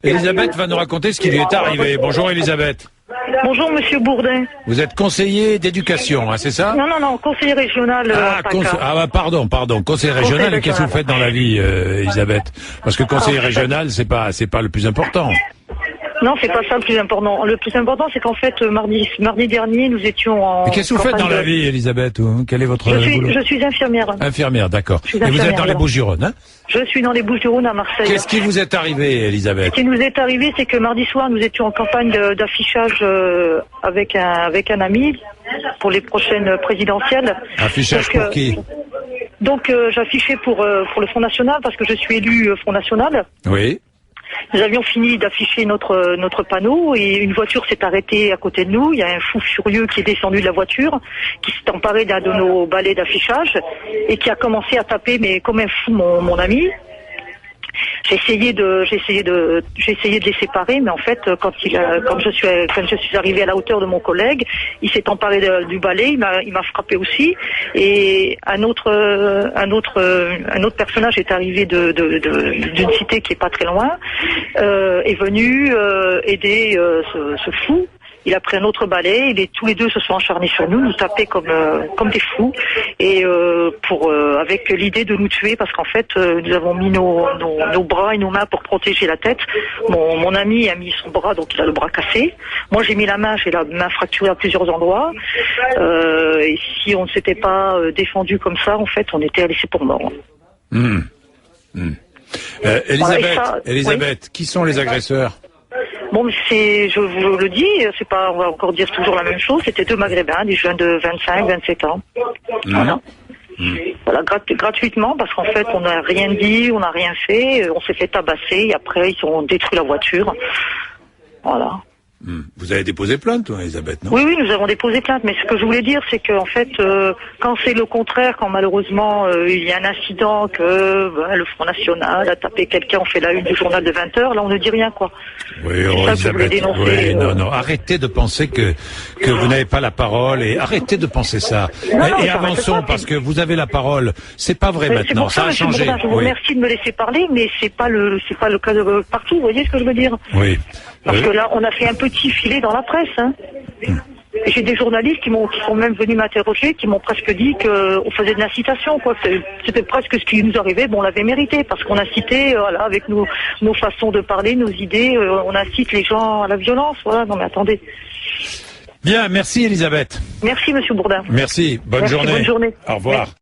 Elisabeth va nous raconter ce qui lui est arrivé. Bonjour Elisabeth. Bonjour Monsieur Bourdin. Vous êtes conseiller d'éducation, hein, c'est ça? Non, conseiller régional. Pardon, conseiller régional. Et qu'est-ce que vous faites dans la vie, Elisabeth? Parce que conseiller régional, c'est pas le plus important. Non, c'est pas ça le plus important. Le plus important, c'est qu'en fait, mardi dernier, nous étions en... Mais qu'est-ce que vous faites dans la vie, Elisabeth? Quel est votre boulot? Je suis infirmière. Infirmière, d'accord. Et vous êtes dans les Bouches-du-Rhône, hein? Je suis dans les Bouches-du-Rhône à Marseille. Qu'est-ce qui vous est arrivé, Elisabeth? Ce qui nous est arrivé, c'est que mardi soir, nous étions en campagne d'affichage avec un ami pour les prochaines présidentielles. Affichage pour qui? Donc, j'affichais pour le Front National parce que je suis élu Front National. Oui. Nous avions fini d'afficher notre panneau et une voiture s'est arrêtée à côté de nous. Il y a un fou furieux qui est descendu de la voiture, qui s'est emparé d'un de nos balais d'affichage et qui a commencé à taper, mais comme un fou, mon ami. J'ai essayé de les séparer, mais en fait, quand je suis arrivé à la hauteur de mon collègue, il s'est emparé du balai, il m'a frappé aussi, et un autre personnage est arrivé d'une cité qui est pas très loin, est venu aider ce fou. Il a pris un autre balai, et tous les deux se sont acharnés sur nous tapaient comme des fous, et avec l'idée de nous tuer, parce qu'en fait, nous avons mis nos bras et nos mains pour protéger la tête. Mon ami a mis son bras, donc il a le bras cassé. Moi, j'ai mis la main, j'ai la main fracturée à plusieurs endroits. Et si on ne s'était pas défendu comme ça, en fait, on était laissé pour mort. Elisabeth, oui. Qui sont les agresseurs? Bon, je vous le dis, c'est pas, on va encore dire toujours la même chose. C'était deux Maghrébins, des jeunes de 25, 27 ans. Voilà. Voilà, gratuitement, parce qu'en fait, on n'a rien dit, on n'a rien fait, on s'est fait tabasser, et après, ils ont détruit la voiture. Voilà. Vous avez déposé plainte, Elisabeth, non? Oui, nous avons déposé plainte, mais ce que je voulais dire, c'est qu'en fait, quand c'est le contraire, quand malheureusement il y a un incident, que le Front National a tapé quelqu'un, on fait la une du journal de 20h, là on ne dit rien, quoi. Oui, Elisabeth, non, arrêtez de penser que vous n'avez pas la parole, et arrêtez de penser ça. Et avançons, parce que vous avez la parole. C'est pas vrai maintenant, ça a changé. Je vous remercie de me laisser parler, mais c'est pas le cas de partout, vous voyez ce que je veux dire? Oui. Parce que là, on a fait un petit filet dans la presse, hein. J'ai des journalistes qui sont même venus m'interroger, qui m'ont presque dit qu'on faisait de l'incitation, quoi. C'était presque ce qui nous arrivait, bon, on l'avait mérité, parce qu'on incitait, voilà, avec nos façons de parler, nos idées, on incite les gens à la violence, voilà. Non mais attendez. Bien, merci Elisabeth. Merci Monsieur Bourdin. Merci, bonne journée. Bonne journée. Au revoir. Merci.